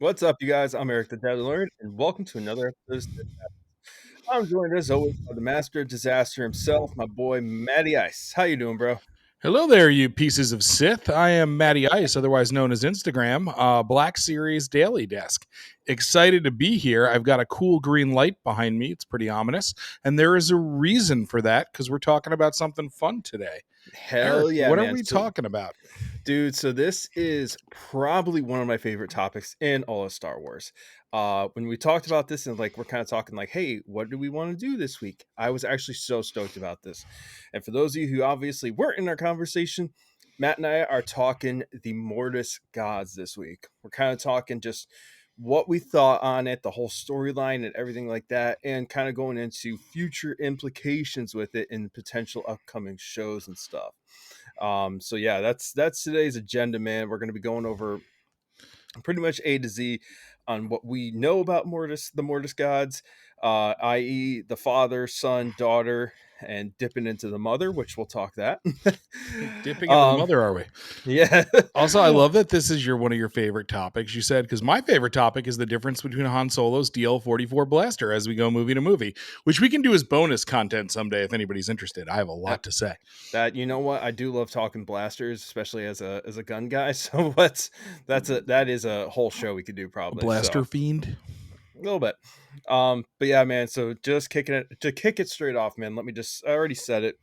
What's up, you guys? I'm Eric the Dadalorian, and welcome to another episode of Sith Happens. I'm joined as always by the master of disaster himself, my boy Matty Ice. How you doing, bro? Hello there, you pieces of Sith. I am Matty Ice, otherwise known as Instagram, Black Series Daily Desk. Excited to be here. I've got a cool green light behind me. It's pretty ominous. And there is a reason for that because we're talking about something fun today. Eric, Hell yeah, what are man. we talking about? Dude, so this is probably one of my favorite topics in all of Star Wars. When we talked about this and like we're kind of talking like, hey, what do we want to do this week? I was actually so stoked about this. And for those of you who obviously weren't in our conversation, Matt and I are talking the Mortis Gods this week. We're kind of talking just what we thought on it, the whole storyline and everything like that, and kind of going into future implications with it in potential upcoming shows and stuff. So yeah, that's today's agenda, man. We're going to be going over pretty much A to Z on what we know about the Mortis gods, i.e., the father, son, daughter, and dipping into the mother, which we'll talk that. Dipping into the mother, are we? Yeah. Also, I love that this is one of your favorite topics. You said, because my favorite topic is the difference between Han Solo's DL-44 blaster as we go movie to movie, which we can do as bonus content someday if anybody's interested. I have a lot to say. That you know what, I do love talking blasters, especially as a gun guy. So that is a whole show we could do A probably. blaster So fiend. a little bit. But yeah, man. So just kick it straight off, man. I already said it.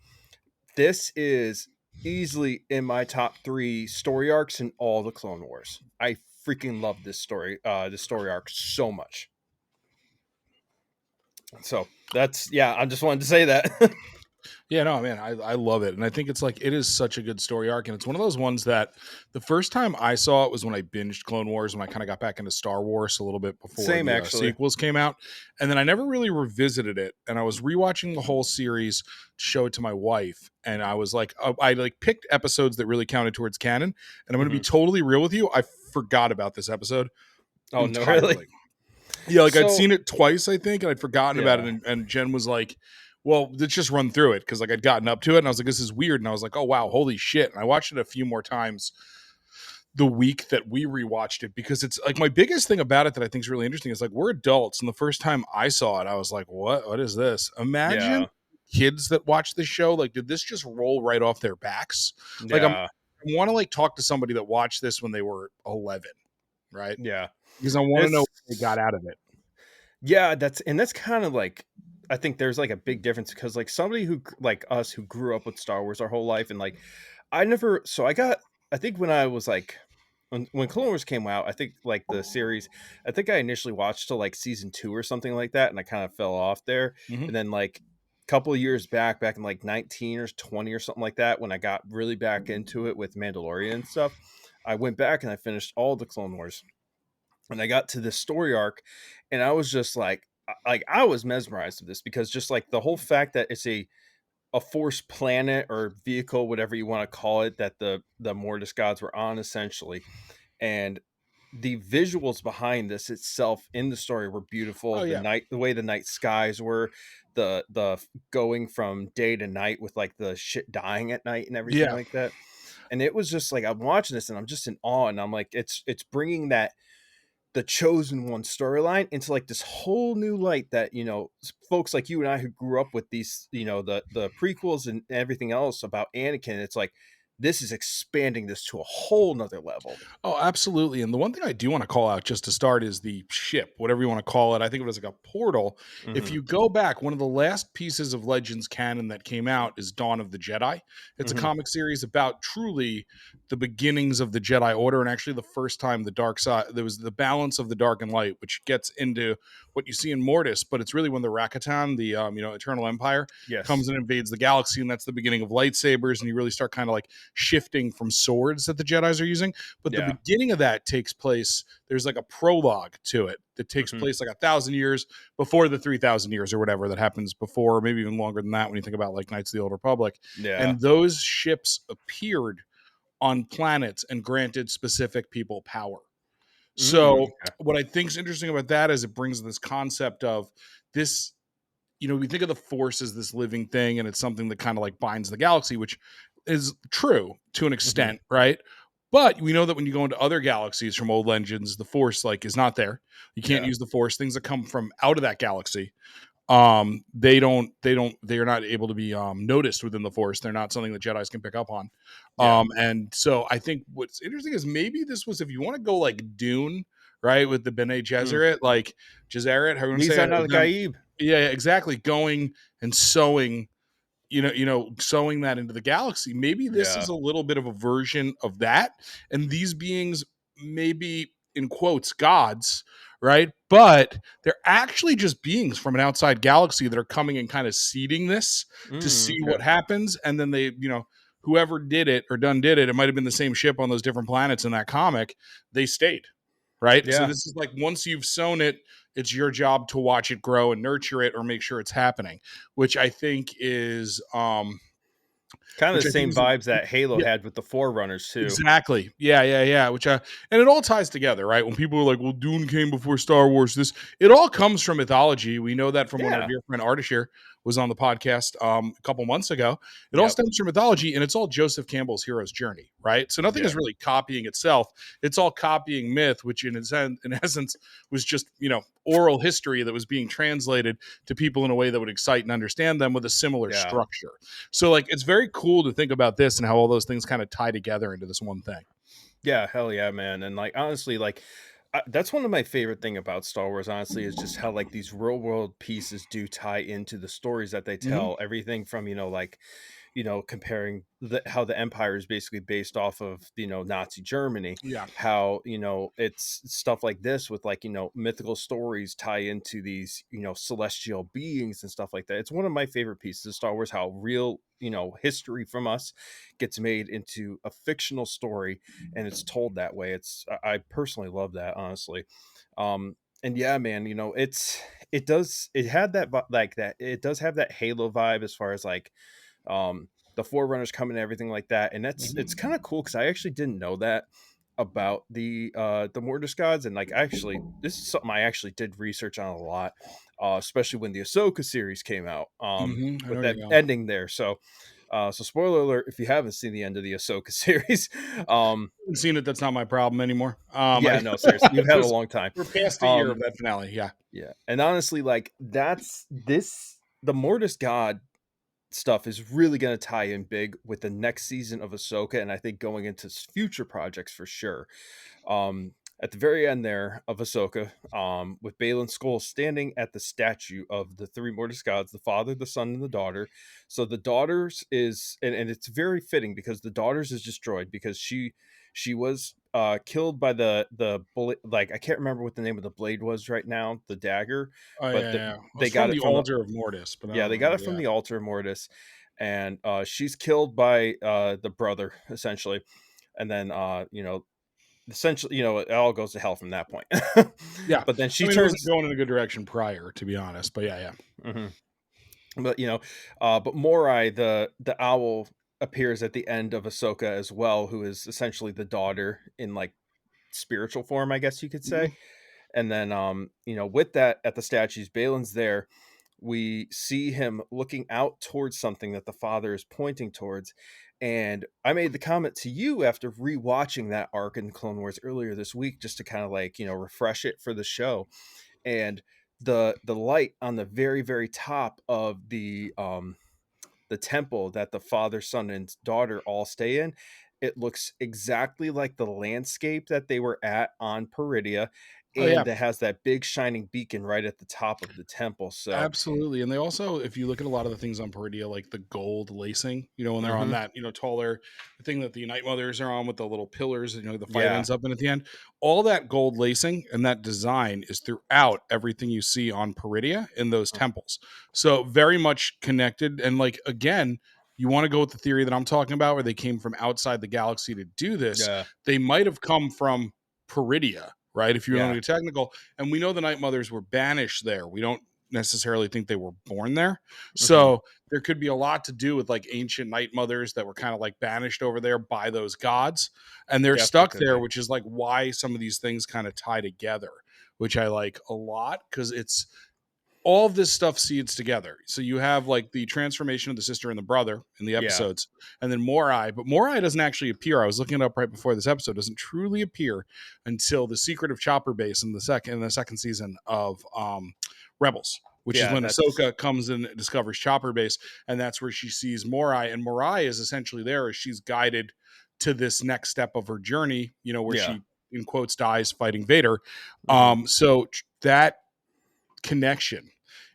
This is easily in my top 3 story arcs in all the Clone Wars. I freaking love this story arc so much. So I just wanted to say that. Yeah, no, man, I love it. And I think it is such a good story arc. And it's one of those ones that the first time I saw it was when I binged Clone Wars, when I kind of got back into Star Wars a little bit before Same the actually. sequels came out. And then I never really revisited it. And I was rewatching the whole series to show it to my wife. And I was like, I picked episodes that really counted towards canon. And I'm going to be totally real with you. I forgot about this episode Oh, no, entirely. really? Yeah, I'd seen it twice, I think, and I'd forgotten about it. Yeah. And Jen was like, well, let's just run through it because I'd gotten up to it and I was like, this is weird. And I was like, oh wow, holy shit. And I watched it a few more times the week that we rewatched it because it's like my biggest thing about it that I think is really interesting is like we're adults, and the first time I saw it, I was like, what is this? Imagine Yeah. kids that watch this show, like, did this just roll right off their backs? Like I Yeah. want to talk to somebody that watched this when they were 11, right? Yeah. Because I want to know what they got out of it. Yeah, that's kind of like, I think there's like a big difference because like somebody who like us who grew up with Star Wars our whole life, and like I think when I was like when Clone Wars came out, I think like the series, I think I initially watched till like season 2 or something like that, and I kind of fell off there. Mm-hmm. And then like a couple of years back in like 19 or 20 or something like that, when I got really back into it with Mandalorian and stuff, I went back and I finished all the Clone Wars. And I got to this story arc, and I was just like I was mesmerized with this because just like the whole fact that it's a forced planet or vehicle, whatever you want to call it, that the Mortis gods were on essentially, and the visuals behind this itself in the story were beautiful. Oh yeah. The way the night skies were, the going from day to night with like the shit dying at night and everything Yeah. like that. And it was just like I'm watching this and I'm just in awe, and I'm like it's bringing that the chosen one storyline into like this whole new light that folks like you and I who grew up with these the prequels and everything else about Anakin, it's like this is expanding this to a whole nother level. Oh, absolutely. And the one thing I do want to call out just to start is the ship, whatever you want to call it. I think of it as like a portal. If you go back, one of the last pieces of Legends canon that came out is Dawn of the Jedi. It's a comic series about truly the beginnings of the Jedi Order, and actually the first time the dark side, there was the balance of the dark and light, which gets into what you see in Mortis, but it's really when the Rakatan, the Eternal Empire, comes and invades the galaxy, and that's the beginning of lightsabers, and you really start kind of like shifting from swords that the Jedis are using. But the beginning of that takes place, there's like a prologue to it that takes place like 1,000 years before the 3,000 years or whatever that happens before, maybe even longer than that when you think about like Knights of the Old Republic. And those ships appeared on planets and granted specific people power. So what I think is interesting about that is it brings this concept of this, we think of the Force as this living thing, and it's something that kind of like binds the galaxy, which is true to an extent, right? But we know that when you go into other galaxies from old legends, the Force like is not there. You can't Yeah. use the Force. Things that come from out of that galaxy, they are not able to be noticed within the Force. They're not something that Jedis can pick up on. Yeah. And so I think what's interesting is maybe this was, if you want to go like Dune, right, with the Bene Mm. Gesserit, like Gesserit, how you want to say Mizar it? al Them? Gaib. Yeah, exactly. Going and sowing, sowing that into the galaxy. Maybe this Yeah. is a little bit of a version of that. And these beings, maybe in quotes, gods, right? But they're actually just beings from an outside galaxy that are coming and kind of seeding this to see Okay. what happens. And then they, whoever did it or done did it, it might have been the same ship on those different planets in that comic. They stayed. Right. So Yeah. this is like, once you've sown it, it's your job to watch it grow and nurture it or make sure it's happening, which I think is Kind of which the I think same is vibes that Halo yeah, had with the Forerunners too. exactly. Yeah, yeah, yeah. Which and it all ties together, right? When people are like, "Well, Dune came before Star Wars," it all comes from mythology. We know that from when our Yeah. dear friend Artishir was on the podcast a couple months ago. It all Yep. stems from mythology, and it's all Joseph Campbell's hero's journey, right? So nothing Yeah. is really copying itself. It's all copying myth, which in essence was just oral history that was being translated to people in a way that would excite and understand them with a similar Yeah. structure. So like, it's very cool to think about this and how all those things kind of tie together into this one thing. Yeah, hell yeah, man. And like honestly, like that's one of my favorite thing about Star Wars. Honestly, is just how like these real world pieces do tie into the stories that they Mm-hmm. tell. Everything from like comparing how the empire is basically based off of Nazi Germany, Yeah. how it's stuff like this with like mythical stories tie into these celestial beings and stuff like that. It's one of my favorite pieces of Star Wars, how real history from us gets made into a fictional story and it's told that way. I personally love that, honestly. And yeah, man, it had that like that it does have that Halo vibe as far as like the Forerunners coming and everything like that. And it's Mm-hmm. kind of cool because I actually didn't know that about the Mortis Gods. And like actually this is something I actually did research on a lot, especially when the Ahsoka series came out, Mm-hmm. I know with where that you're going. ending there. So spoiler alert if you haven't seen the end of the Ahsoka series. Haven't seen it. That's not my problem anymore. Yeah, no, seriously, you've had a Because long time. we're past a year of um that finale. Yeah. yeah, and honestly, like the Mortis God stuff is really going to tie in big with the next season of Ahsoka, and I think going into future projects for sure. At the very end there of Ahsoka, with Balin Skull standing at the statue of the three Mortis gods, the father, the son, and the daughter. So the daughters is, and it's very fitting because the daughters is destroyed because she was killed by the bullet. Like I can't remember what the name of the blade was right now, the dagger, Oh but yeah, yeah. Well, they it's got from it the from the altar of Mortis, but I yeah, don't they got it remember. from Yeah. the altar of Mortis, and she's killed by the brother essentially, and then essentially it all goes to hell from that point. Yeah. But then I she mean, it wasn't turns. going in a good direction prior, to be honest. But yeah, yeah. Mhm. But but Morai, the owl, appears at the end of Ahsoka as well, who is essentially the daughter in like spiritual form, I guess you could say. Mhm. And then with that at the statues, Balin's there. We see him looking out towards something that the father is pointing towards. And I made the comment to you after rewatching that arc in Clone Wars earlier this week, just to kind of like, refresh it for the show. And the light on the very, very top of the temple that the father, son, and daughter all stay in, it looks exactly like the landscape that they were at on Peridia, Oh yeah. and it has that big shining beacon right at the top of the temple. So, Absolutely. And they also, if you look at a lot of the things on Peridia, like the gold lacing, when they're on mhm, that, taller thing that the Night Mothers are on with the little pillars, the fight yeah, ends up in at the end, all that gold lacing and that design is throughout everything you see on Peridia in those temples. So very much connected. And like, again, you want to go with the theory that I'm talking about, where they came from outside the galaxy to do this. yeah, They might have come from Peridia, right? If you want to yeah, get technical. And we know the Night Mothers were banished there. We don't necessarily think they were born there. mhm, So there could be a lot to do with like ancient Night Mothers that were kind of like banished over there by those gods. And they're definitely stuck could there, be. which is like why some of these things kind of tie together, which I like a lot because all of this stuff seeds together. So you have like the transformation of the sister and the brother in the Yeah. episodes, and then Morai, but Morai doesn't actually appear. I was looking it up right before this episode. Doesn't truly appear until the Secret of Chopper Base in the second season of Rebels, which is Yeah, when that's Ahsoka comes and discovers Chopper Base, and that's where she sees Morai, and Morai is essentially there as she's guided to this next step of her journey. You know, where yeah. she in quotes dies fighting Vader. Mhm. So that connection.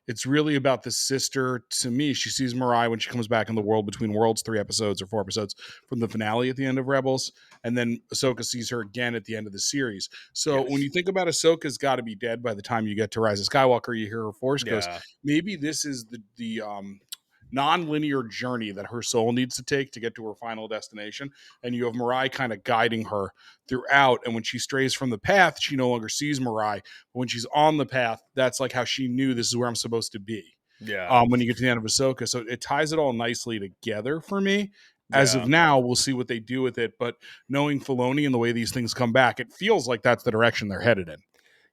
It's really about the sister. To me, she sees Mirai when she comes back in the World Between Worlds, 3 episodes or 4 episodes from the finale at the end of Rebels, and then Ahsoka sees her again at the end of the series. So when Yes. you think about Ahsoka's got to be dead by the time you get to Rise of Skywalker, you hear her Force Ghost. Yeah. Maybe this is the non-linear journey that her soul needs to take to get to her final destination, and you have Mirai kind of guiding her throughout. And when she strays from the path, she no longer sees Mirai. But when she's on the path, that's like how she knew this is where I'm supposed to be. Yeah. When you get to the end of Ahsoka, so it ties it all nicely together for me. As of Yeah. now, we'll see what they do with it. But knowing Filoni and the way these things come back, it feels like that's the direction they're headed in.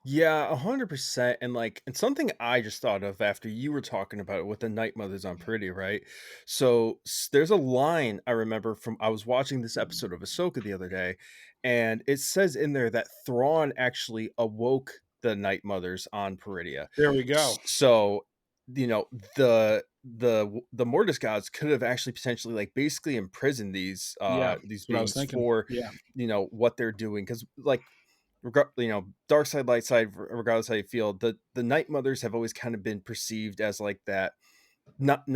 Yeah, 100%. And like, and something I just thought of after you were talking about it with the Night Mothers on Pretty, right? So there's a line I remember from I was watching this episode of Ahsoka the other day, and it says in there that Thrawn actually awoke the Night Mothers on Peridia. There we go. So, you know, the Mortis gods could have actually potentially like basically imprisoned Yeah, these that's what I was beings thinking. for Yeah. what they're doing, because like dark side, light side, regardless how you feel, the Night Mothers have always kind of been perceived as like that, not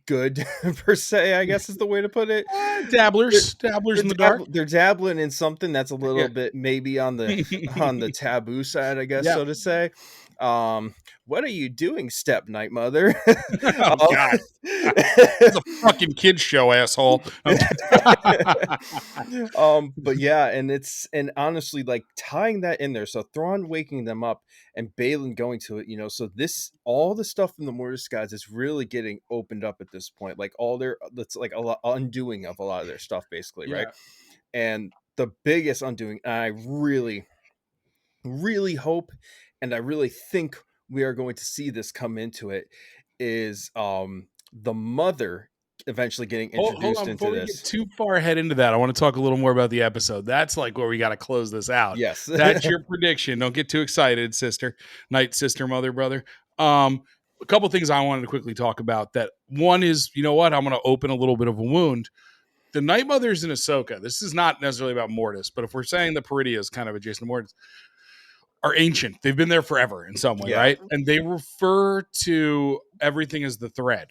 good per se, I guess is the way to put it. they're, Dabblers in the dark. they're dabbling in something that's a little Yeah. bit maybe on the taboo side, I guess, Yeah. so to say. What are you doing, step Night Mother? Oh God. It's a fucking kids show, asshole. But yeah, and honestly, like tying that in there, so Thrawn waking them up and Balin going to it, so this all the stuff from the Mortis guys is really getting opened up at this point, like all their that's like a lot undoing of a lot of their stuff, basically, right? Yeah. And the biggest undoing, and I really, really hope, and I really think we are going to see this come into it, is the mother eventually getting Hold introduced on, into before we get this. too far ahead into that, I want to talk a little more about the episode. That's like where we got to close this out. Yes. That's your prediction. Don't get too excited, sister, night, sister, mother, brother. A couple things I wanted to quickly talk about. That one is, you know what? I'm going to open a little bit of a wound. The Night Mothers in Ahsoka. This is not necessarily about Mortis, but if we're saying the Peridia is kind of adjacent to Mortis, are ancient. They've been there forever in some way, Yeah. right? And they refer to everything as the thread.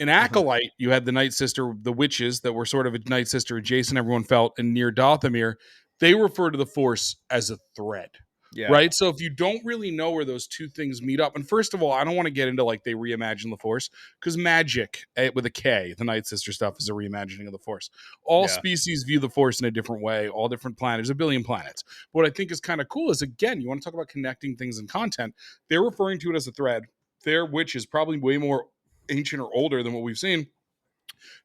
In Mhm. Acolyte, you had the Night Sister, the witches that were sort of a Night Sister adjacent, everyone felt, and near Dothamir, they refer to the Force as a thread, Yeah. right? So if you don't really know where those two things meet up, and first of all, I don't want to get into like they reimagine the Force, because magic with a K, the Night Sister stuff, is a reimagining of the Force. All Yeah. species view the Force in a different way, all different planets, there's a billion planets. But what I think is kind of cool is, again, you want to talk about connecting things in content, they're referring to it as a thread. Their witch is probably way more ancient or older than what we've seen.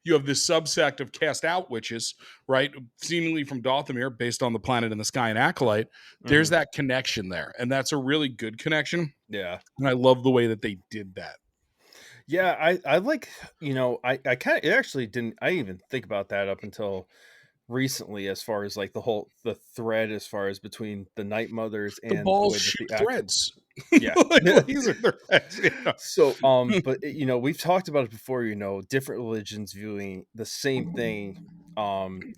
You have this subsect of cast out witches, right? Seemingly from Dothamir, based on the planet in the sky and Acolyte. There's Mhm. that connection there. And that's a really good connection. Yeah. And I love the way that they did that. Yeah, I like, I kind of actually didn't I didn't even think about that up until recently, as far as like the thread, as far as between the Night Mothers The and the balls way that shoot the actual. threads. Yeah. Like laser threads. So, but we've talked about it before, different religions viewing the same thing,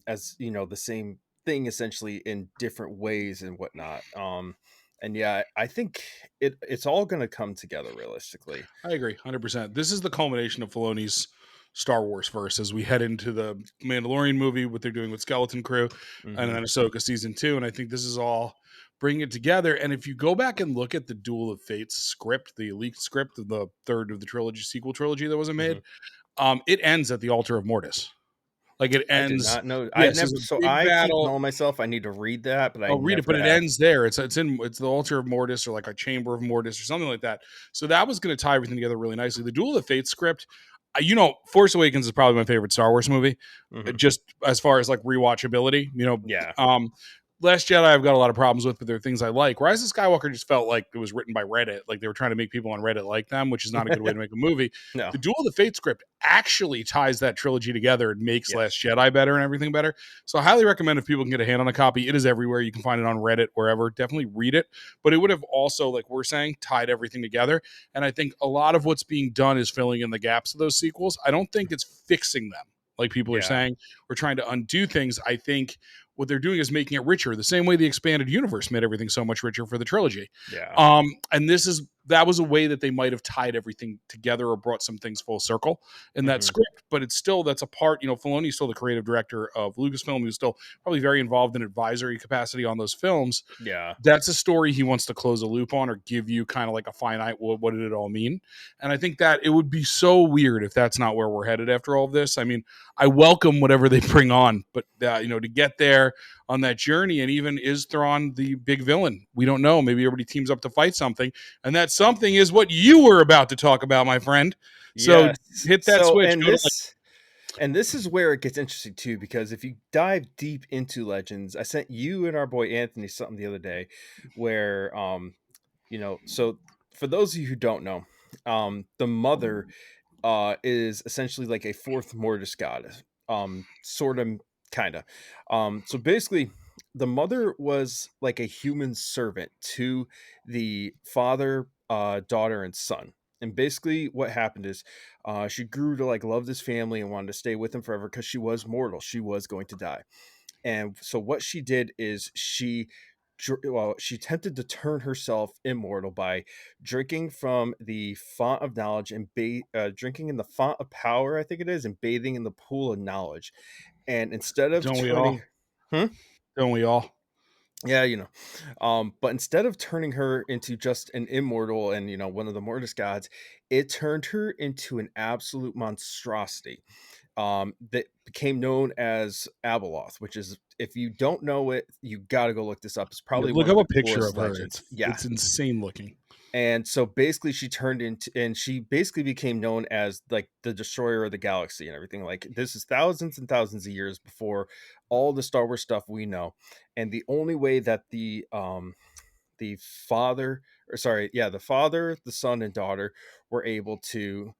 as the same thing essentially in different ways and whatnot. And yeah, I think it's all gonna come together realistically. I agree, 100%. This is the culmination of Filoni's Star Wars verse as we head into the Mandalorian movie, what they're doing with Skeleton Crew, and Hmm. then Ahsoka season 2. And I think this is all bringing it together. And if you go back and look at the Duel of Fates script, the leaked script of the third of the sequel trilogy that wasn't made, Hmm. it ends at the altar of Mortis. Like it I did ends, not know. I yes, there's never. a So big I keep battle. telling myself I need to read that, but I I'll read it, but never it have. ends there. It's the altar of Mortis, or like a chamber of Mortis, or something like that. So that was going to tie everything together really nicely. The Duel of the Fates script, Force Awakens is probably my favorite Star Wars movie, Hmm. just as far as like rewatchability. Yeah. Last Jedi I've got a lot of problems with, but there are things I like. Rise of Skywalker just felt like it was written by Reddit, like they were trying to make people on Reddit like them, which is not a good way to make a movie. No. The Duel of the Fate script actually ties that trilogy together and makes Yes. Last Jedi better and everything better. So I highly recommend if people can get a hand on a copy. It is everywhere. You can find it on Reddit, wherever. Definitely read it. But it would have also, like we're saying, tied everything together. And I think a lot of what's being done is filling in the gaps of those sequels. I don't think it's fixing them, like people are Yeah. saying. We're trying to undo things. I think what they're doing is making it richer, the same way the expanded universe made everything so much richer for the trilogy. Yeah. And that was a way that they might have tied everything together or brought some things full circle in that Mhm. script. But it's still, that's a part, Filoni's still the creative director of Lucasfilm, who's still probably very involved in advisory capacity on those films. Yeah. That's a story he wants to close a loop on or give you kind of like a finite, what did it all mean? And I think that it would be so weird if that's not where we're headed after all of this. I mean, I welcome whatever they bring on, but to get there on that journey, and even is Thrawn the big villain? We don't know. Maybe everybody teams up to fight something, and that something is what you were about to talk about, my friend. So Yes. hit that So, switch. and Go to this is where it gets interesting too, because if you dive deep into Legends, I sent you and our boy Anthony something the other day where so for those of you who don't know, the mother is essentially like a fourth Mortis god, sort of, kind of. So basically, the mother was like a human servant to the father, daughter, and son. And basically, what happened is, she grew to like love this family and wanted to stay with them forever because she was mortal. She was going to die. And so what she did is she attempted to turn herself immortal by drinking from the font of knowledge and drinking in the font of power, I think it is, and bathing in the pool of knowledge. And instead of don't we turning, all? hmm? Don't we all? Yeah, but instead of turning her into just an immortal and one of the Mortis gods, it turned her into an absolute monstrosity, that became known as Abeloth, which is, if you don't know it, you got to go look this up. It's Yeah, probably look one of up the a picture coolest of her. legends. Yeah. It's insane looking. And so basically she basically became known as like the destroyer of the galaxy and everything. Like, this is thousands and thousands of years before all the Star Wars stuff we know. And the only way that the father, or sorry, yeah, the father, the son, and daughter were able to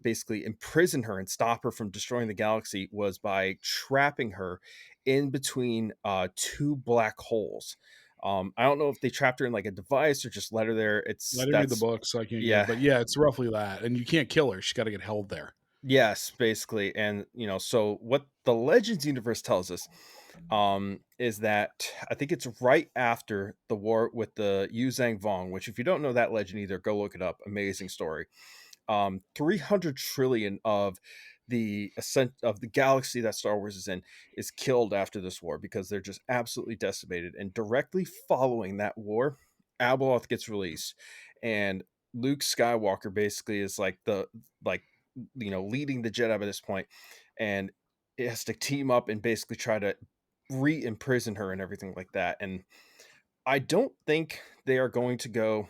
basically imprison her and stop her from destroying the galaxy was by trapping her in between two black holes. I don't know if they trapped her in like a device or just let her there. I didn't read the That's book, so I can't give. Yeah. But yeah, it's roughly that, and you can't kill her. She's got to get held there. Yes, basically. And so what the Legends universe tells us is that I think it's right after the war with the Yuzang Vong, which, if you don't know that legend either, go look it up. Amazing story. 300 trillion of the ascent of the galaxy that Star Wars is in is killed after this war because they're just absolutely decimated. And directly following that war, Abeloth gets released, and Luke Skywalker basically is like like leading the Jedi by this point, and it has to team up and basically try to re-imprison her and everything like that. And I don't think they are going to go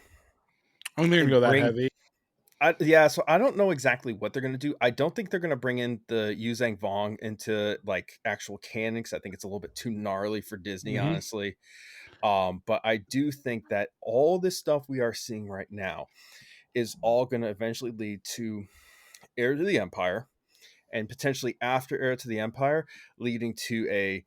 I don't think they're gonna and go that bring heavy. yeah, so I don't know exactly what they're gonna do. I don't think they're gonna bring in the Yuzang Vong into like actual canon, 'cause I think it's a little bit too gnarly for Disney, Mm-hmm. honestly. But I do think that all this stuff we are seeing right now is all gonna eventually lead to Heir to the Empire, and potentially after Heir to the Empire, leading to a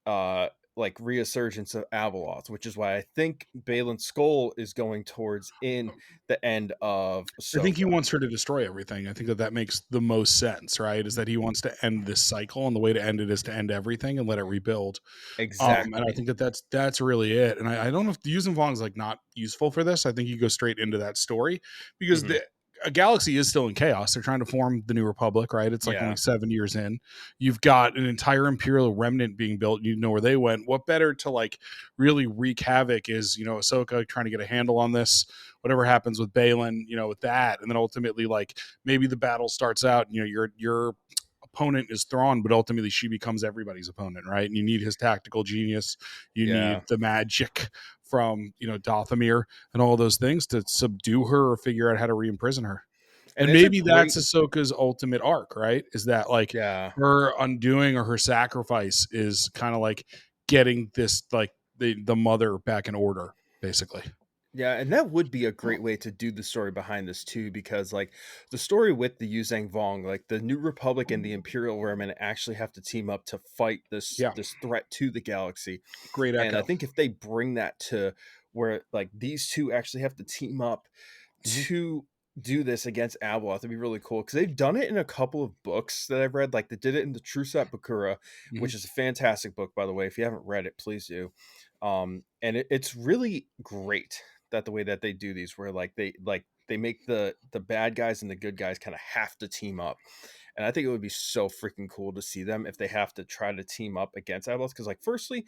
uh like resurgence of Abeloth, which is why I think Balin Skull is going towards in the end of I think he Ahsoka. wants her to destroy everything. I think that makes the most sense, right? Is that he wants to end this cycle, and the way to end it is to end everything and let it rebuild. And I Exactly. think that's really it. And I don't know if using Vong is like not useful for this. I think you go straight into that story because Mhm. a galaxy is still in chaos. They're trying to form the New Republic, right? It's like only Yeah. 7 years in. You've got an entire Imperial remnant being built. You know where they went. What better to like really wreak havoc is Ahsoka trying to get a handle on this. Whatever happens with Balin, with that, and then ultimately like maybe the battle starts out. Your opponent is Thrawn, but ultimately she becomes everybody's opponent, right? And you need his tactical genius, you need Yeah. the magic from Dothamir and all those things to subdue her or figure out how to re-imprison her. And And it's a maybe that's great Ahsoka's ultimate arc, right? Is that like yeah. her undoing or her sacrifice is kind of like getting this like the mother back in order, basically. Yeah, and that would be a great way to do the story behind this too, because like the story with the Yuzhang Vong, like the New Republic and the Imperial Women actually have to team up to fight Yeah, this threat to the galaxy. great And I echo. think if they bring that to where like these two actually have to team up Mhm, to do this against Abeloth, that'd be really cool because they've done it in a couple of books that I've read. Like they did it in the True Set Bakura, mhm. which is a fantastic book, by the way. If you haven't read it, please do. And it's really great that the way that they do these, where they make the bad guys and the good guys kind of have to team up. And I think it would be so freaking cool to see them if they have to try to team up against Abeloth. Because like, firstly,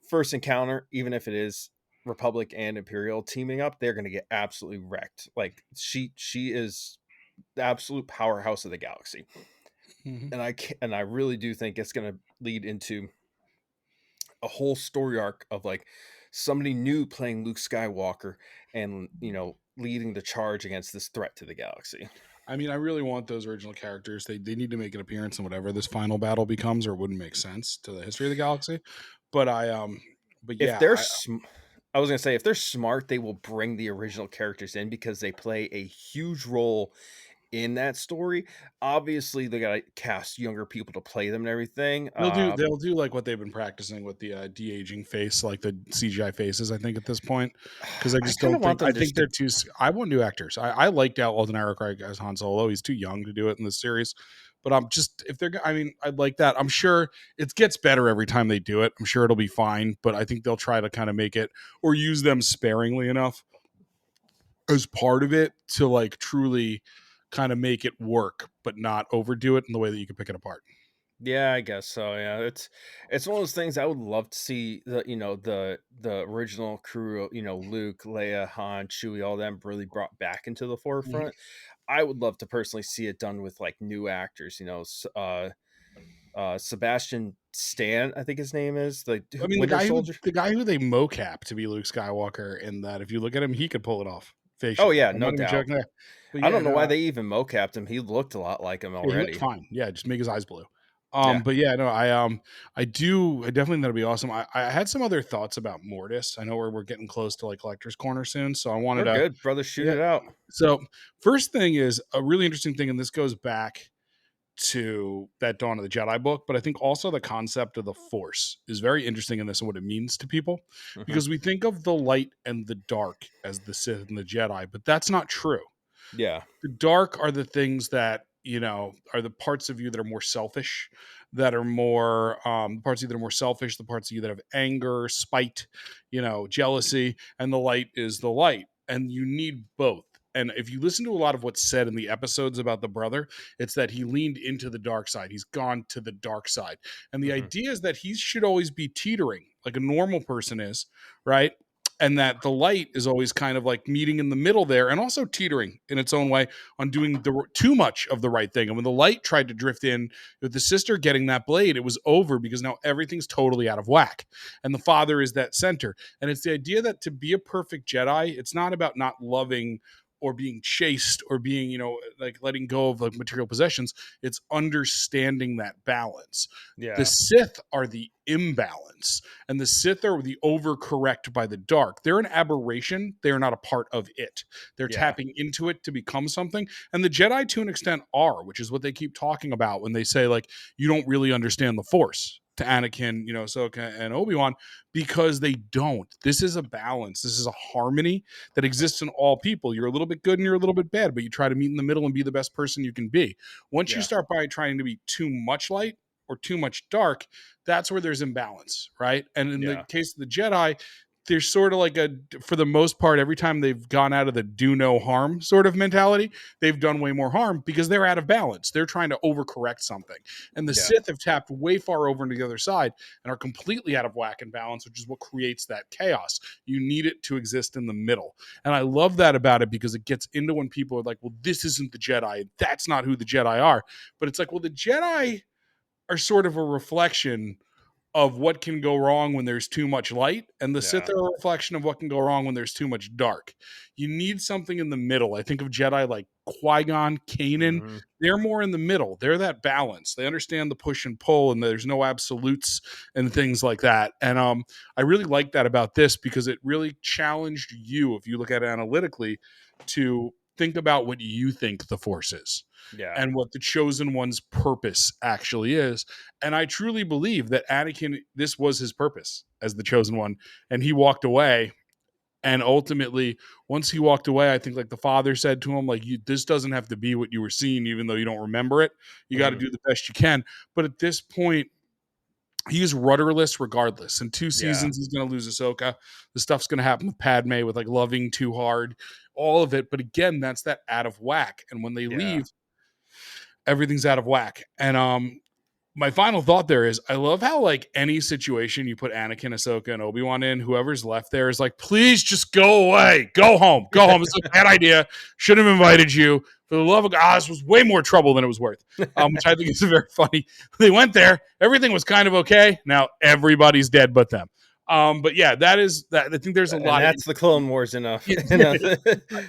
first encounter, even if it is Republic and Imperial teaming up, they're going to get absolutely wrecked. Like she is the absolute powerhouse of the galaxy, Mhm. and I really do think it's going to lead into a whole story arc of like somebody new playing Luke Skywalker and leading the charge against this threat to the galaxy. I mean, I really want those original characters. They need to make an appearance in whatever this final battle becomes, or it wouldn't make sense to the history of the galaxy. But but If yeah, they're I was going to say if they're smart, they will bring the original characters in because they play a huge role in that story. Obviously, they got to cast younger people to play them and everything. they'll do like what they've been practicing with the de-aging face, like the CGI faces. I think at this point, because I I just kind don't of want think I them think just they're to. too. I want new actors. I liked Alden Ehrenreich as Han Solo. He's too young to do it in this series. But I'm just if they're. I mean, I'd like that. I'm sure it gets better every time they do it. I'm sure it'll be fine. But I think they'll try to kind of make it or use them sparingly enough as part of it to like truly kind of make it work, but not overdo it in the way that you can pick it apart. Yeah, I guess so. Yeah, it's one of those things I would love to see the original crew, Luke, Leia, Han, Chewie, all them really brought back into the Mhm. forefront. I would love to personally see it done with like new actors, Sebastian Stan, I think his name is the I mean, Winter Soldier. the guy who they mocap to be Luke Skywalker, in that if you look at him, he could pull it off Oh facially. yeah, I'm no not even doubt. joking there. But I yeah, don't know no, why they even mocapped him. He looked a lot like him yeah, he looked already. fine. Yeah, just make his eyes blue. Yeah, But yeah, no, I definitely think that'd be awesome. I had some other thoughts about Mortis. I know we're getting close to like collector's corner soon, so I wanted we're to, good, brother. Shoot yeah. it out. So first thing is a really interesting thing, and this goes back to that Dawn of the Jedi book, but I think also the concept of the Force is very interesting in this and what it means to people, Hmm. because we think of the light and the dark as the Sith and the Jedi, but that's not true. Yeah, The dark are the things that are the parts of you that are more selfish, that are more parts of you that are more selfish, the parts of you that have anger, spite, jealousy, and the light is the light, and you need both. And if you listen to a lot of what's said in the episodes about the brother, it's that he leaned into the dark side. He's gone to the dark side. And the hmm, idea is that he should always be teetering like a normal person is, right? And that the light is always kind of like meeting in the middle there and also teetering in its own way on doing too much of the right thing. And when the light tried to drift in with the sister getting that blade, it was over because now everything's totally out of whack. And the father is that center. And it's the idea that to be a perfect Jedi, it's not about not loving or being chaste or being, like letting go of like material possessions. It's understanding that balance. The yeah, Sith are the imbalance, and the Sith are the overcorrect by the dark. They're an aberration. They are not a part of it. They're yeah, tapping into it to become something. And the Jedi, to an extent, are, which is what they keep talking about when they say, like, you don't really understand the Force to Anakin, Ahsoka and Obi-Wan, because they don't. This is a balance. This is a harmony that exists in all people. You're a little bit good and you're a little bit bad, but you try to meet in the middle and be the best person you can be. Once you yeah, start by trying to be too much light or too much dark, that's where there's imbalance, right? And in the yeah, case of the Jedi, there's sort of like for the most part, every time they've gone out of the do no harm sort of mentality, they've done way more harm because they're out of balance. They're trying to overcorrect something. And the yeah, Sith have tapped way far over into the other side and are completely out of whack and balance, which is what creates that chaos. You need it to exist in the middle. And I love that about it because it gets into when people are like, well, this isn't the Jedi. That's not who the Jedi are. But it's like, well, the Jedi are sort of a reflection of what can go wrong when there's too much light, and the Sith Yeah. are a reflection of what can go wrong when there's too much dark. You need something in the middle. I think of Jedi like Qui-Gon, Kanan. Mhm. They're more in the middle. They're that balance. They understand the push and pull, and there's no absolutes and things like that. And I really like that about this because it really challenged you, if you look at it analytically, to think about what you think the Force is Yeah. and what the chosen one's purpose actually is. And I truly believe that Anakin, this was his purpose as the chosen one. And he walked away. And ultimately, once he walked away, I think like the father said to him, like, this doesn't have to be what you were seeing, even though you don't remember it. You got to Mhm. do the best you can. But at this point, he's rudderless regardless. In 2 Yeah. seasons, he's going to lose Ahsoka. The stuff's going to happen with Padme, with like loving too hard, all of it. But again, that's that out of whack. And when they Yeah. leave, everything's out of whack. And my final thought there is I love how like any situation you put Anakin, Ahsoka, and Obi-Wan in, whoever's left there is like, please just go away. Go home. Go home. It's a bad idea. Should have invited you. For the love of God, this was way more trouble than it was worth. Which I think is very funny. They went there, everything was kind of okay. Now everybody's dead but them. But yeah, that is that. I think there's a And lot of that's the Clone Wars enough. Enough. yeah.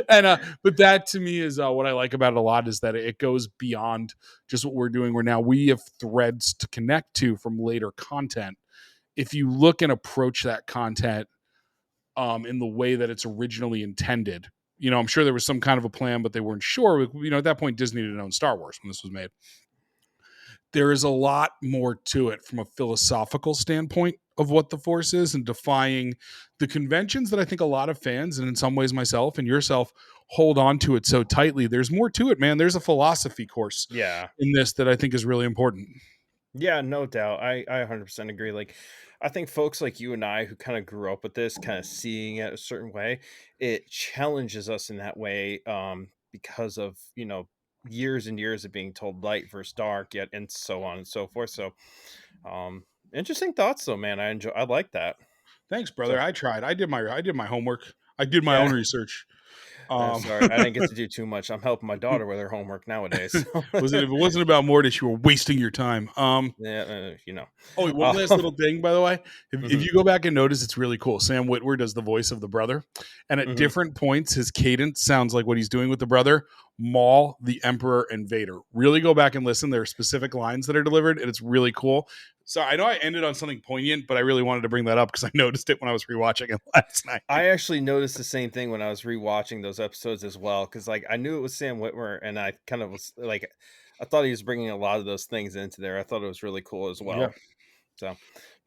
And but that to me is what I like about it a lot, is that it goes beyond just what we're doing, where now we have threads to connect to from later content. If you look and approach that content in the way that it's originally intended, I'm sure there was some kind of a plan, but they weren't sure. At that point, Disney didn't own Star Wars when this was made. There is a lot more to it from a philosophical standpoint of what the Force is, and defying the conventions that I think a lot of fans, and in some ways myself and yourself, hold on to it so tightly. There's more to it, man. There's a philosophy course Yeah. in this that I think is really important. Yeah, no doubt. I 100% agree. Like, I think folks like you and I who kind of grew up with this, kind of seeing it a certain way, it challenges us in that way, because of, years and years of being told light versus dark, yet, and so on and so forth. So, um, interesting thoughts though, man. I like that. Thanks, brother. So, I tried. I did my homework. I did my yeah. own research. Sorry, I didn't get to do too much. I'm helping my daughter with her homework nowadays. So. Listen, if it wasn't about Mortis, you were wasting your time. Yeah, Oh, wait, one Uh, last little thing, by the way. If mhm, you go back and notice, it's really cool. Sam Witwer does the voice of the brother. And at mhm. different points, his cadence sounds like what he's doing with the brother, Maul, the Emperor, and Vader. Really go back and listen. There are specific lines that are delivered, and it's really cool. So I know I ended on something poignant, but I really wanted to bring that up because I noticed it when I was rewatching it last night. I actually noticed the same thing when I was rewatching those episodes as well, because like I knew it was Sam Witwer, and I kind of was like, I thought he was bringing a lot of those things into there. I thought it was really cool as Yeah. well. So,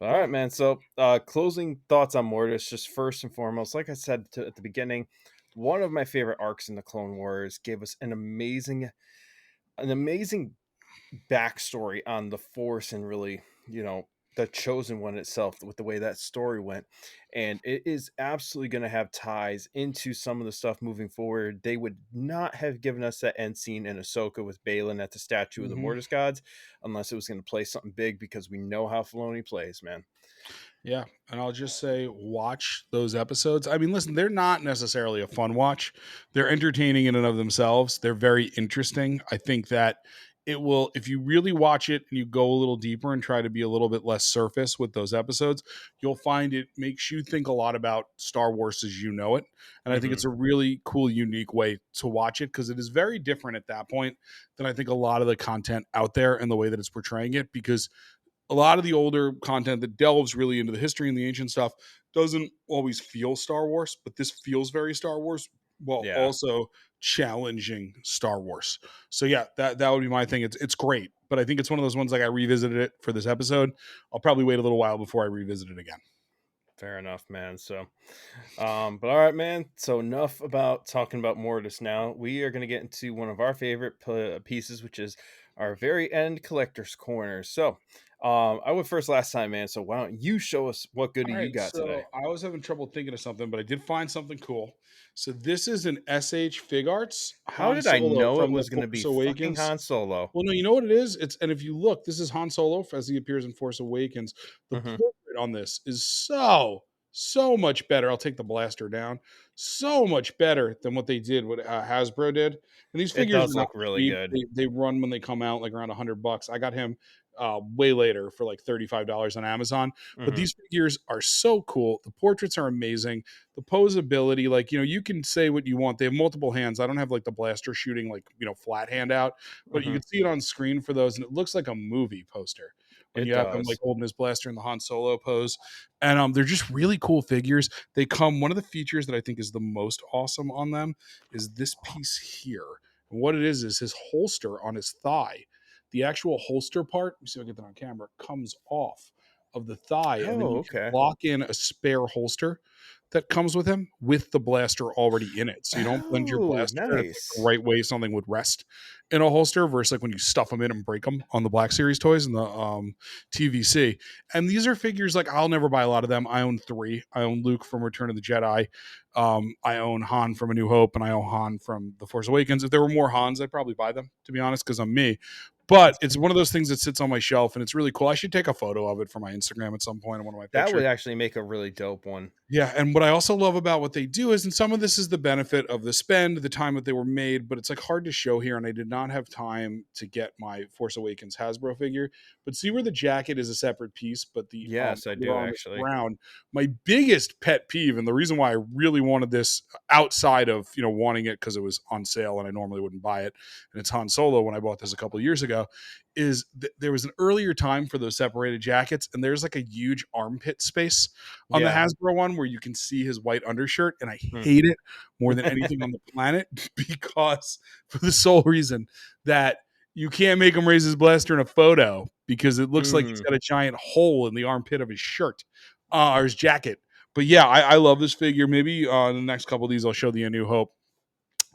but all right, man. So, closing thoughts on Mortis. Just first and foremost, like I said at the beginning, one of my favorite arcs in the Clone Wars gave us an amazing backstory on the Force, and really, the chosen one itself, with the way that story went. And it is absolutely going to have ties into some of the stuff moving forward. They would not have given us that end scene in Ahsoka with Balin at the statue of the Hmm. Mortis Gods unless it was going to play something big, because we know how Filoni plays, man. Yeah. And I'll just say, watch those episodes. I mean, listen, they're not necessarily a fun watch. They're entertaining in and of themselves. They're very interesting. I think that it will, if you really watch it and you go a little deeper and try to be a little bit less surface with those episodes, you'll find it makes you think a lot about Star Wars as you know it. And I think Hmm. it's a really cool, unique way to watch it, because it is very different at that point than I think a lot of the content out there and the way that it's portraying it. Because a lot of the older content that delves really into the history and the ancient stuff doesn't always feel Star Wars, but this feels very Star Wars while Yeah, also challenging Star Wars. So yeah, that would be my thing. It's great, but I think it's one of those ones like I revisited it for this episode. I'll probably wait a little while before I revisit it again. fair enough, man. So, but all right, man. So enough about talking about Mortis. Now we are going to get into one of our favorite pieces, which is our very end collector's corner. So, I went first last time, man. So why don't you show us what goodie All you right, got today? so I was having trouble thinking of something, but I did find something cool. So this is an SH Fig Arts How Han did I Solo know it from the was going to be Force fucking Awakens. Han Solo? Well, no, you know what it is? And if you look, this is Han Solo as he appears in Force Awakens. The Hmm. portrait on this is so much better. I'll take the blaster down. So much better than what they did, what Hasbro did. And these It figures does are not look really cheap. good. They run when they come out like around $100. I got him. way later for like $35 on Amazon. But Mhm. these figures are so cool. The portraits are amazing. The posability, like, you can say what you want. They have multiple hands. I don't have like the blaster shooting, like, flat hand out, but you Mhm. can see it on screen for those. And it looks like a movie poster when It you have them like does. holding his blaster in the Han Solo pose. And they're just really cool figures. They come, one of the features that I think is the most awesome on them is this piece here. And what it is his holster on his thigh. The actual holster part, let me see if I get that on camera, comes off of the thigh, and then Oh, you can okay. lock in a spare holster that comes with him with the blaster already in it. So you don't blend your Oh, blaster. And it's like the nice. right way something would rest in a holster versus like when you stuff them in and break them on the Black Series toys and the TVC. And these are figures like I'll never buy a lot of them. I own 3. I own Luke from Return of the Jedi. I own Han from A New Hope, and I own Han from The Force Awakens. If there were more Hans, I'd probably buy them, to be honest, because I'm me. But it's one of those things that sits on my shelf, and it's really cool. I should take a photo of it for my Instagram at some point in one of my That pictures. would actually make a really dope one. Yeah, and what I also love about what they do is, and some of this is the benefit of the spend, the time that they were made, but it's like hard to show here, and I did not have time to get my Force Awakens Hasbro figure. But see where the jacket is a separate piece, but the Yes, I do underarm is actually. brown. My biggest pet peeve, and the reason why I really wanted this outside of wanting it because it was on sale and I normally wouldn't buy it, and it's Han Solo when I bought this a couple of years ago, is there was an earlier time for those separated jackets, and there's like a huge armpit space on the Yeah. Hasbro one where you can see his white undershirt, and I Mm. hate it more than anything on the planet because for the sole reason that you can't make him raise his blaster in a photo because it looks like he's Mm. got a giant hole in the armpit of his shirt or his jacket. But yeah, I love this figure. Maybe in the next couple of these, I'll show the A New Hope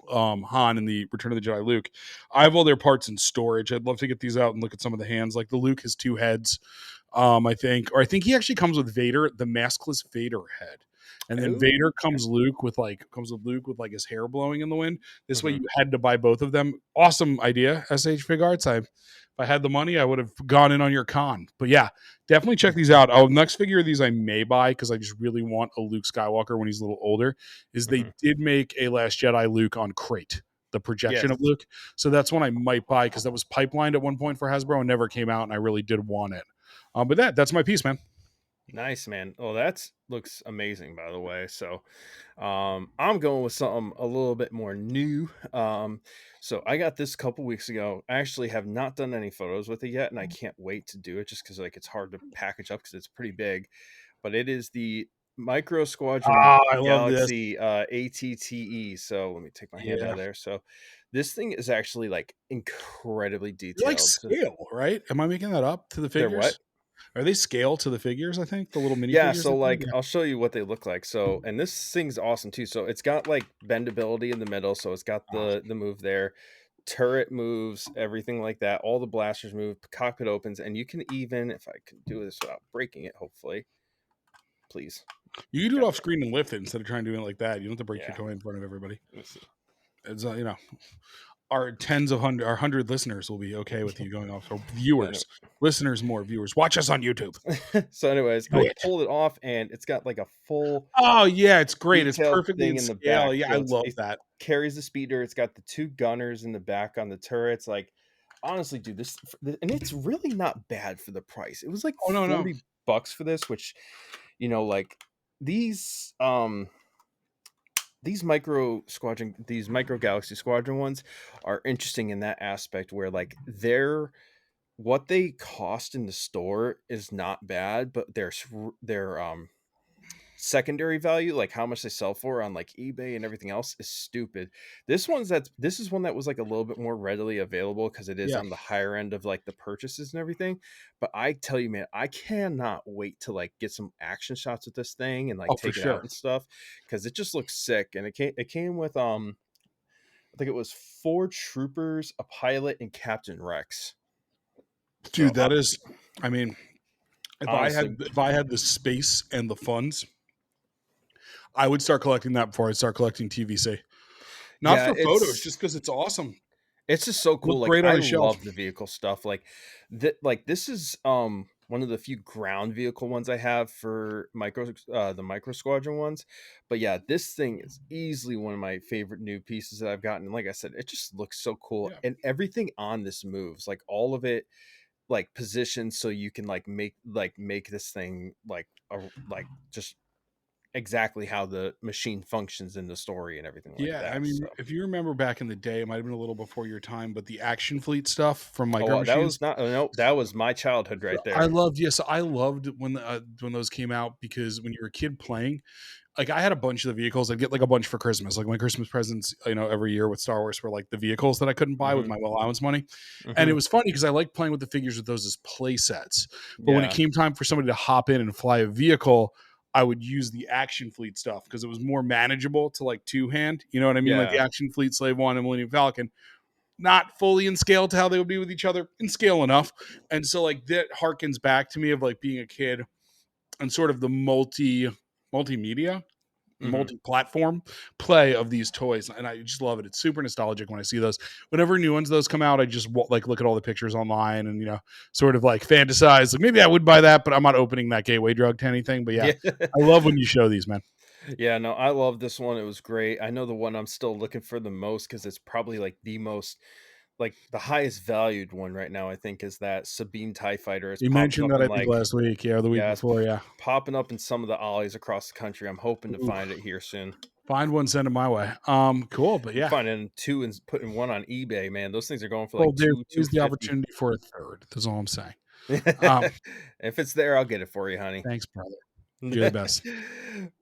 Han and the Return of the Jedi Luke. I have all their parts in storage. I'd love to get these out and look at some of the hands. Like the Luke has 2 heads, I think he actually comes with Vader, the maskless Vader head. And then Oh, Vader okay. comes with Luke with like his hair blowing in the wind. This way Mhm. you had to buy both of them. Awesome idea, SH Fig Arts. If I had the money, I would have gone in on your con. But yeah, definitely check these out. Oh, next figure of these I may buy because I just really want a Luke Skywalker when he's a little older. Is they Mhm. did make a Last Jedi Luke on crate, the projection of Yes. Luke. So that's one I might buy because that was pipelined at one point for Hasbro and never came out, and I really did want it. But that's my piece, man. Nice, man. Oh, that's looks amazing, by the way. So, I'm going with something a little bit more new. So I got this a couple weeks ago. I actually have not done any photos with it yet, and I can't wait to do it just because like it's hard to package up because it's pretty big. But it is the Micro Squadron Ah, I love this. Galaxy ATTE. So let me take my hand out Yeah. of there. So this thing is actually like incredibly They're like detailed. So scale, right? Am I making that up to the they're what? figures? Are they scale to the figures? I think the little mini Yeah, figures. so, They come in? like, I'll show you what they look like. So and this thing's awesome too. So it's got, like, bendability in the middle, so it's got Yeah. the move there. Turret moves, everything like that. All the blasters move, cockpit opens, and you can even if I can do this without breaking it, hopefully. Please. You can do it Got off there. screen and lift it instead of trying to do it like that. You don't have to break your Yeah. toy in front of everybody. Let me see. It's our our 100 listeners will be okay with you going off. Or So anyway viewers, listeners, more viewers. Watch us on YouTube. so anyways, Do I it. pulled it off, and it's got, like, a full Oh yeah, it's great. It's detailed perfectly thing in in the scale. back. Yeah, I So love it that. carries the speeder. It's got the 2 gunners in the back on the turrets. Like, honestly, dude, and it's really not bad for the price. It was like Oh no, no. $40 for this, which, like these these micro galaxy squadron ones are interesting in that aspect where like what they cost in the store is not bad, but their secondary value, like how much they sell for on like eBay and everything else, is stupid. This is one that was like a little bit more readily available because it is Yeah. on the higher end of like the purchases and everything. But I tell you, man, I cannot wait to like get some action shots with this thing and like Oh, for take it out sure. and stuff because it just looks sick. And it came with I think it was 4 troopers, a pilot, and Captain Rex. So Dude, that is I mean, honestly, if I had the space and the funds, I would start collecting that before I start collecting TVC. Not yeah, for photos, just because it's awesome. it's just so cool. Look Like great on I a shelf. love the vehicle stuff. Like this is one of the few ground vehicle ones I have for the micro squadron ones. But yeah, this thing is easily one of my favorite new pieces that I've gotten. And like I said, it just looks so cool. Yeah. And everything on this moves. Like all of it like positioned so you can make this thing just exactly how the machine functions in the story and everything like Yeah, I that. mean, So, if you remember back in the day, it might have been a little before your time, but the Action Fleet stuff from Micro oh, that Machines. was not, no, that was my childhood right I there. loved, yes, I loved when those came out because when you're a kid playing, like I had a bunch of the vehicles. I'd get like a bunch for Christmas. Like my Christmas presents, every year with Star Wars were like the vehicles that I couldn't buy with Hmm. my allowance money. And it Hmm. was funny because I liked playing with the figures with those as play sets. But when it Yeah. came time for somebody to hop in and fly a vehicle, I would use the Action Fleet stuff because it was more manageable to like two hand. You know what I mean? Like the Yeah. Action Fleet Slave One and Millennium Falcon, not fully in scale to how they would be with each other, in scale enough. And so like that harkens back to me of like being a kid and sort of the multimedia Hmm. multi-platform play of these toys, and I just love it. It's super nostalgic when I see those. Whenever new ones of those come out, I just like look at all the pictures online and sort of like fantasize like maybe I would buy that, but I'm not opening that gateway drug to anything. But yeah, Yeah. I love when you show these, man. Yeah, no, I love this one. It was great. I know the one I'm still looking for the most because it's probably like the most, like the highest valued one right now, I think, is that Sabine TIE fighter. It's You popping mentioned up that in I think like, last week, yeah, or the week yeah, before, yeah. popping up in some of the ollies across the country. I'm hoping to Oof. find it here soon. Find one, send it my way. Cool, but I'm yeah. finding two and putting one on eBay, man. Those things are going for Well, like there's two always the fifty. opportunity for a third. That's all I'm saying. Um, If it's there, I'll get it for you, honey. Thanks, brother. You're the best.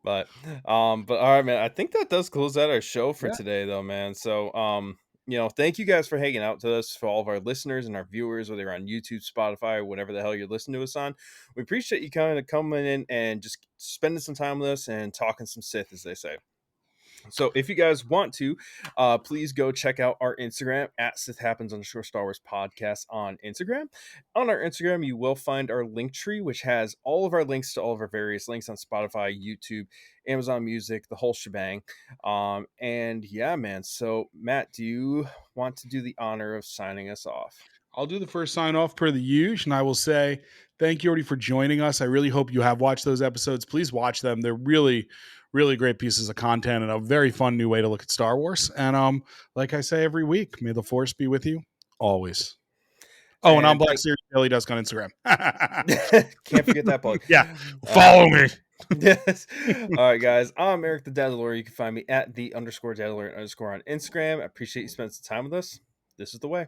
But all right, man. I think that does close out our show for Yeah. today, though, man. So, thank you guys for hanging out to us, for all of our listeners and our viewers, whether you're on YouTube, Spotify, or whatever the hell you're listening to us on. We appreciate you kind of coming in and just spending some time with us and talking some Sith, as they say. So if you guys want to, please go check out our Instagram at Sith Happens _Star Wars podcast on Instagram. On our Instagram, you will find our link tree, which has all of our links to all of our various links on Spotify, YouTube, Amazon Music, the whole shebang. And yeah, man. So Matt, do you want to do the honor of signing us off? I'll do the first sign off per the usual, and I will say thank you already for joining us. I really hope you have watched those episodes. Please watch them. They're really, really great pieces of content and a very fun new way to look at Star Wars. And like I say every week, may the force be with you always. Oh, and I'm And Black Series Daily Dusk on Instagram. can't forget that plug. Yeah, All right. follow me. Yes. All right, guys. I'm Eric the Dadalorian. You can find me at the _Dadalorian_ on Instagram. I appreciate you spending some time with us. This is the way.